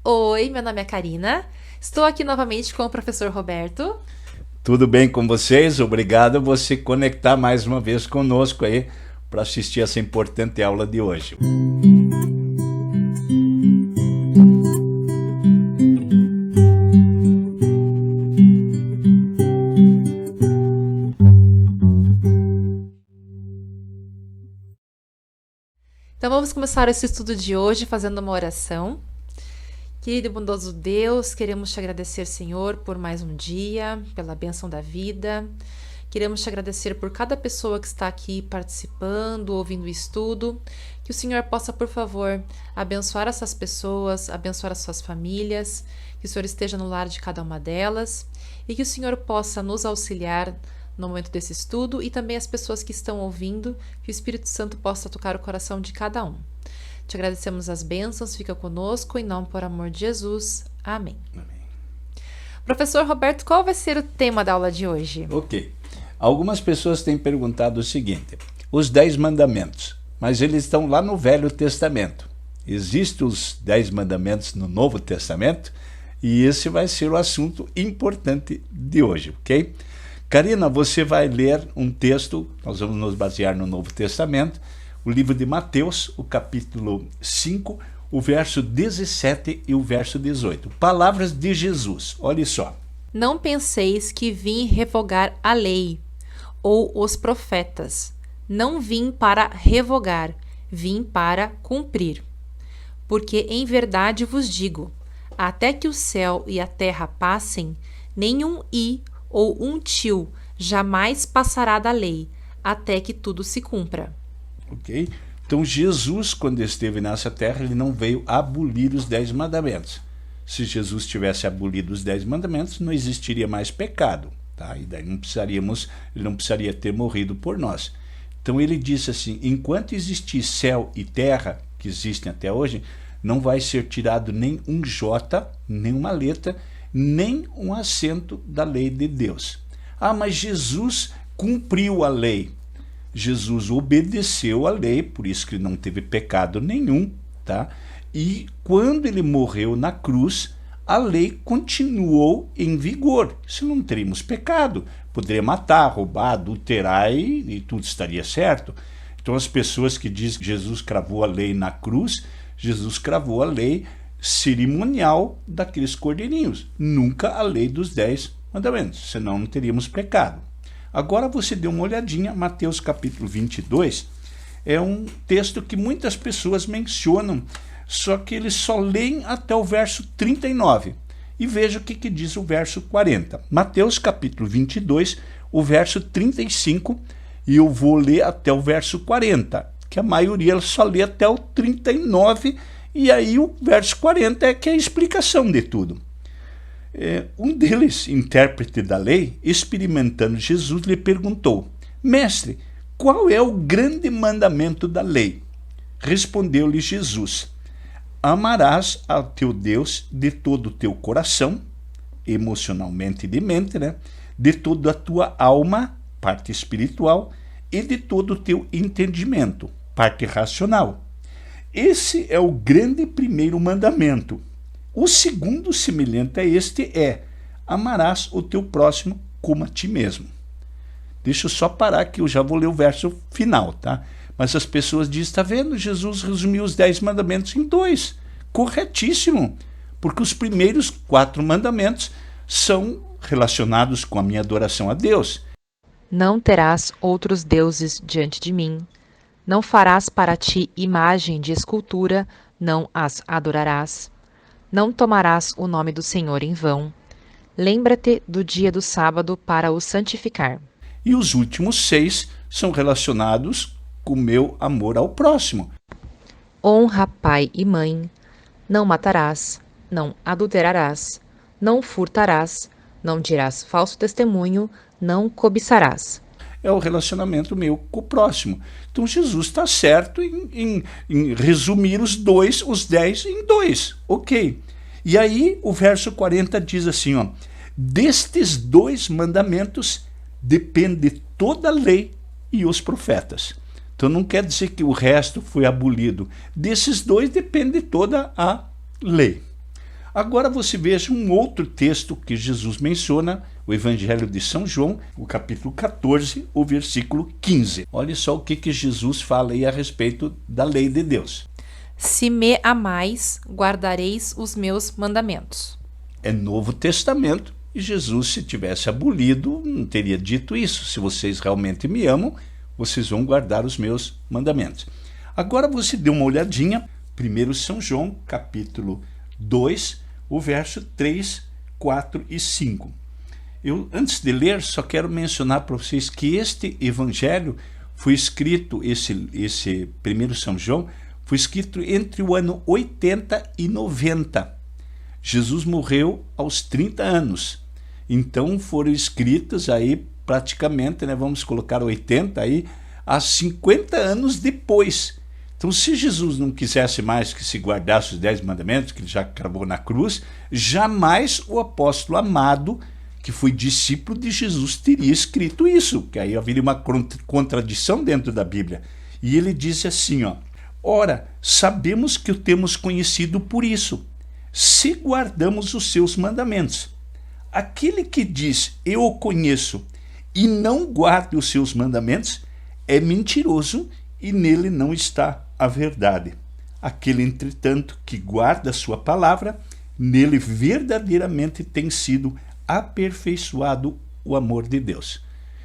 Oi, meu nome é Karina. Estou aqui novamente com o professor Roberto. Tudo bem com vocês? Obrigado você conectar mais uma vez conosco aí para assistir essa importante aula de hoje. Então vamos começar esse estudo de hoje fazendo uma oração. Querido e bondoso Deus, queremos te agradecer, Senhor, por mais um dia, pela bênção da vida. Queremos te agradecer por cada pessoa que está aqui participando, ouvindo o estudo. Que o Senhor possa, por favor, abençoar essas pessoas, abençoar as suas famílias, que o Senhor esteja no lar de cada uma delas e que o Senhor possa nos auxiliar no momento desse estudo e também as pessoas que estão ouvindo, que o Espírito Santo possa tocar o coração de cada um. Te agradecemos as bênçãos, fica conosco, em nome por amor de Jesus. Amém. Amém. Professor Roberto, qual vai ser o tema da aula de hoje? Ok. Algumas pessoas têm perguntado o seguinte: os 10 mandamentos, mas eles estão lá no Velho Testamento. Existem os 10 mandamentos no Novo Testamento? E esse vai ser o assunto importante de hoje, ok? Karina, você vai ler um texto, nós vamos nos basear no Novo Testamento, o livro de Mateus, o capítulo 5, o verso 17 e o verso 18. Palavras de Jesus, olha só. Não penseis que vim revogar a lei ou os profetas. Não vim para revogar, vim para cumprir. Porque em verdade vos digo, até que o céu e a terra passem, nenhum i ou um tio jamais passará da lei, até que tudo se cumpra. Ok? Então Jesus, quando esteve nessa terra, ele não veio abolir os 10 mandamentos. Se Jesus tivesse abolido os 10 mandamentos, não existiria mais pecado, tá? E daí ele não precisaria ter morrido por nós. Então ele disse assim: enquanto existir céu e terra, que existem até hoje, não vai ser tirado nem um J, nem uma letra, nem um acento da lei de Deus. Ah, mas Jesus cumpriu a lei. Jesus obedeceu à lei, por isso que ele não teve pecado nenhum, tá? E quando ele morreu na cruz, a lei continuou em vigor. Se não teríamos pecado, poderia matar, roubar, adulterar e tudo estaria certo. Então as pessoas que dizem que Jesus cravou a lei na cruz, Jesus cravou a lei cerimonial daqueles cordeirinhos, nunca a lei dos 10 mandamentos, senão não teríamos pecado. Agora você dê uma olhadinha, Mateus capítulo 22, é um texto que muitas pessoas mencionam, só que eles só leem até o verso 39. E veja o que diz o verso 40. Mateus capítulo 22, o verso 35, e eu vou ler até o verso 40, que a maioria só lê até o 39, e aí o verso 40 é que é a explicação de tudo. Um deles, intérprete da lei, experimentando Jesus, lhe perguntou: Mestre, qual é o grande mandamento da lei? Respondeu-lhe Jesus: Amarás ao teu Deus de todo o teu coração, emocionalmente e de mente, né? De toda a tua alma, parte espiritual, e de todo o teu entendimento, parte racional. Esse é o grande primeiro mandamento. O segundo, semelhante a este, é: amarás o teu próximo como a ti mesmo. Deixa eu só parar que eu já vou ler o verso final, tá? Mas as pessoas dizem: está vendo, Jesus resumiu os 10 mandamentos em 2. Corretíssimo, porque os primeiros 4 mandamentos são relacionados com a minha adoração a Deus. Não terás outros deuses diante de mim. Não farás para ti imagem de escultura, não as adorarás. Não tomarás o nome do Senhor em vão. Lembra-te do dia do sábado para o santificar. E os últimos 6 são relacionados com o meu amor ao próximo. Honra pai e mãe. Não matarás. Não adulterarás. Não furtarás. Não dirás falso testemunho. Não cobiçarás. É o relacionamento meu com o próximo. Então Jesus está certo em resumir os 10 em 2. Ok. E aí o verso 40 diz assim, ó: destes 2 mandamentos depende toda a lei e os profetas. Então não quer dizer que o resto foi abolido. Desses 2 depende toda a lei. Agora você veja um outro texto que Jesus menciona, o Evangelho de São João, o capítulo 14, o versículo 15. Olha só o que Jesus fala aí a respeito da lei de Deus. Se me amais, guardareis os meus mandamentos. É Novo Testamento, e Jesus, se tivesse abolido, não teria dito isso. Se vocês realmente me amam, vocês vão guardar os meus mandamentos. Agora você dê uma olhadinha, 1 São João, capítulo 2, o verso 3, 4 e 5. Eu, antes de ler, só quero mencionar para vocês que este evangelho foi escrito, esse 1 São João, foi escrito entre o ano 80 e 90. Jesus morreu aos 30 anos. Então foram escritas aí praticamente, vamos colocar 80 aí, há 50 anos depois. Então, se Jesus não quisesse mais que se guardasse os 10 mandamentos, que ele já cravou na cruz, jamais o apóstolo amado, que foi discípulo de Jesus, teria escrito isso, que aí haveria uma contradição dentro da Bíblia. E ele disse assim, ora, sabemos que o temos conhecido por isso, se guardamos os seus mandamentos. Aquele que diz, eu o conheço, e não guarda os seus mandamentos, é mentiroso e nele não está a verdade. Aquele, entretanto, que guarda a sua palavra, nele verdadeiramente tem sido aperfeiçoado o amor de Deus.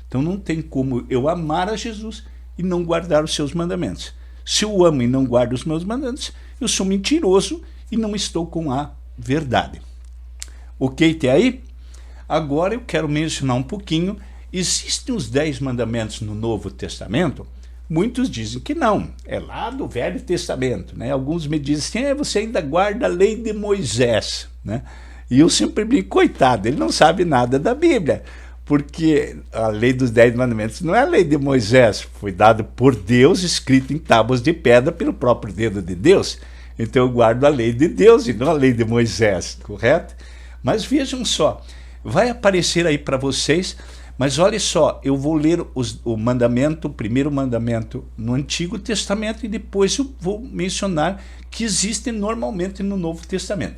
Então não tem como eu amar a Jesus e não guardar os seus mandamentos. Se eu amo e não guardo os meus mandamentos, eu sou mentiroso e não estou com a verdade. Ok, até aí? Agora eu quero mencionar um pouquinho. Existem os 10 mandamentos no Novo Testamento? Muitos dizem que não, é lá do Velho Testamento, Alguns me dizem assim, você ainda guarda a lei de Moisés, E eu sempre brinco, coitado, ele não sabe nada da Bíblia, porque a lei dos 10 mandamentos não é a lei de Moisés, foi dada por Deus, escrita em tábuas de pedra pelo próprio dedo de Deus. Então eu guardo a lei de Deus e não a lei de Moisés, correto? Mas vejam só, vai aparecer aí para vocês. Mas olha só, eu vou ler o primeiro mandamento no Antigo Testamento e depois eu vou mencionar que existem normalmente no Novo Testamento.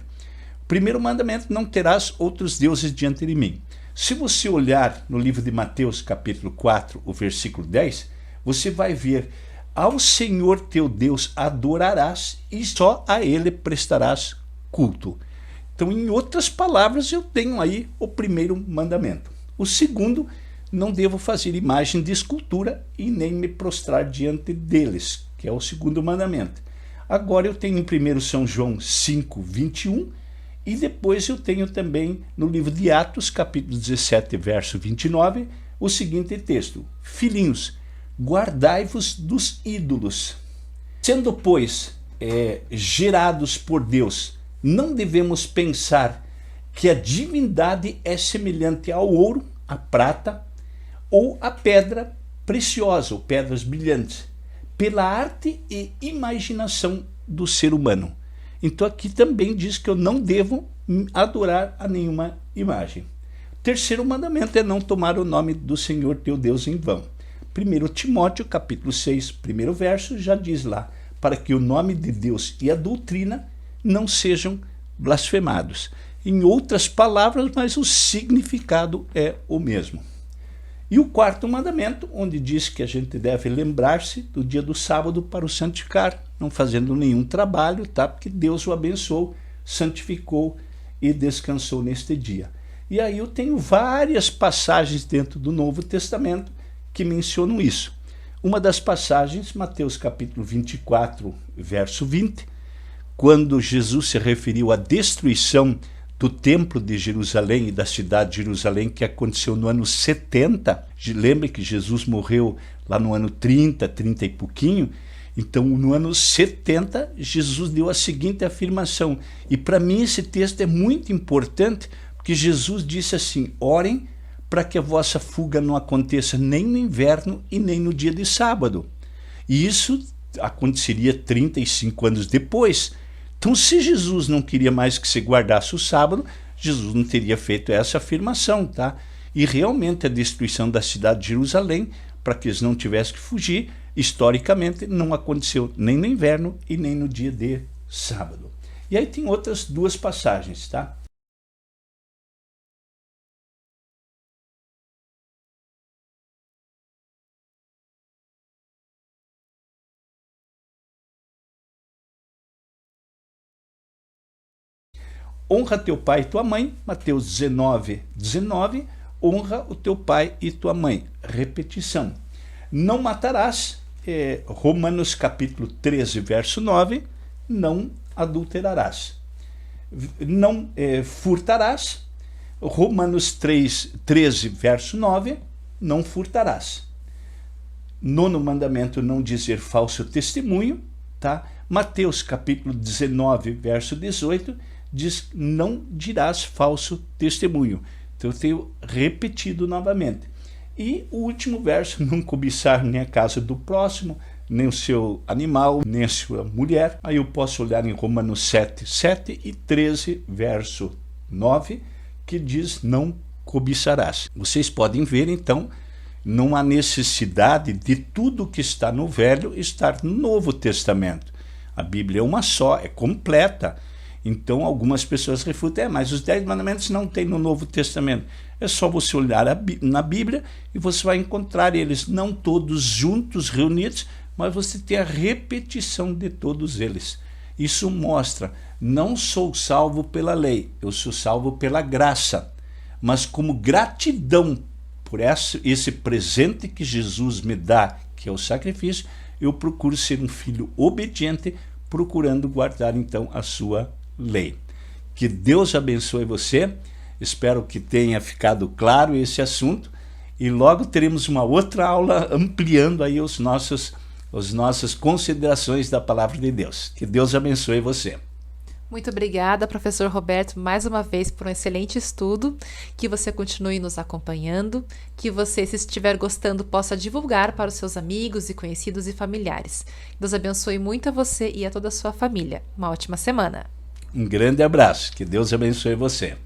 Primeiro mandamento, não terás outros deuses diante de mim. Se você olhar no livro de Mateus, capítulo 4, o versículo 10, você vai ver, ao Senhor teu Deus adorarás e só a ele prestarás culto. Então, em outras palavras, eu tenho aí o primeiro mandamento. O segundo, não devo fazer imagem de escultura e nem me prostrar diante deles, que é o segundo mandamento. Agora eu tenho em 1 São João 5, 21, e depois eu tenho também no livro de Atos, capítulo 17, verso 29, o seguinte texto: Filhinhos, guardai-vos dos ídolos. Sendo, pois, gerados por Deus, não devemos pensar que a divindade é semelhante ao ouro, à prata ou à pedra preciosa, ou pedras brilhantes, pela arte e imaginação do ser humano. Então aqui também diz que eu não devo adorar a nenhuma imagem. Terceiro mandamento é não tomar o nome do Senhor teu Deus em vão. 1 Timóteo, capítulo 6, primeiro verso, já diz lá, para que o nome de Deus e a doutrina não sejam blasfemados. Em outras palavras, mas o significado é o mesmo. E o quarto mandamento, onde diz que a gente deve lembrar-se do dia do sábado para o santificar, não fazendo nenhum trabalho, porque Deus o abençoou, santificou e descansou neste dia. E aí eu tenho várias passagens dentro do Novo Testamento que mencionam isso. Uma das passagens, Mateus capítulo 24, verso 20, quando Jesus se referiu à destruição do templo de Jerusalém e da cidade de Jerusalém, que aconteceu no ano 70. Lembre que Jesus morreu lá no ano 30 e pouquinho. Então, no ano 70, Jesus deu a seguinte afirmação. E para mim esse texto é muito importante, porque Jesus disse assim: orem para que a vossa fuga não aconteça nem no inverno e nem no dia de sábado. E isso aconteceria 35 anos depois. Então, se Jesus não queria mais que se guardasse o sábado, Jesus não teria feito essa afirmação, E realmente a destruição da cidade de Jerusalém, para que eles não tivessem que fugir, historicamente não aconteceu nem no inverno e nem no dia de sábado. E aí tem outras duas passagens, tá? Honra teu pai e tua mãe, Mateus 19, 19, honra o teu pai e tua mãe. Repetição. Não matarás, Romanos capítulo 13, verso 9, não adulterarás. Não furtarás, Romanos 3, 13, verso 9, não furtarás. Nono mandamento, não dizer falso testemunho, tá? Mateus capítulo 19, verso 18, diz, não dirás falso testemunho. Então eu tenho repetido novamente. E o último verso, não cobiçar nem a casa do próximo, nem o seu animal, nem a sua mulher. Aí eu posso olhar em Romanos 7, 7 e 13, verso 9, que diz, não cobiçarás. Vocês podem ver, então, não há necessidade de tudo que está no Velho estar no Novo Testamento. A Bíblia é uma só, é completa. Então, algumas pessoas refutam, mas os 10 mandamentos não tem no Novo Testamento. É só você olhar na Bíblia e você vai encontrar eles, não todos juntos, reunidos, mas você tem a repetição de todos eles. Isso mostra, não sou salvo pela lei, eu sou salvo pela graça. Mas como gratidão por esse presente que Jesus me dá, que é o sacrifício, eu procuro ser um filho obediente, procurando guardar então a sua lei. Que Deus abençoe você, espero que tenha ficado claro esse assunto e logo teremos uma outra aula ampliando aí as nossas considerações da palavra de Deus. Que Deus abençoe você. Muito obrigada, professor Roberto, mais uma vez por um excelente estudo, que você continue nos acompanhando, que você, se estiver gostando, possa divulgar para os seus amigos e conhecidos e familiares. Deus abençoe muito a você e a toda a sua família. Uma ótima semana. Um grande abraço, que Deus abençoe você.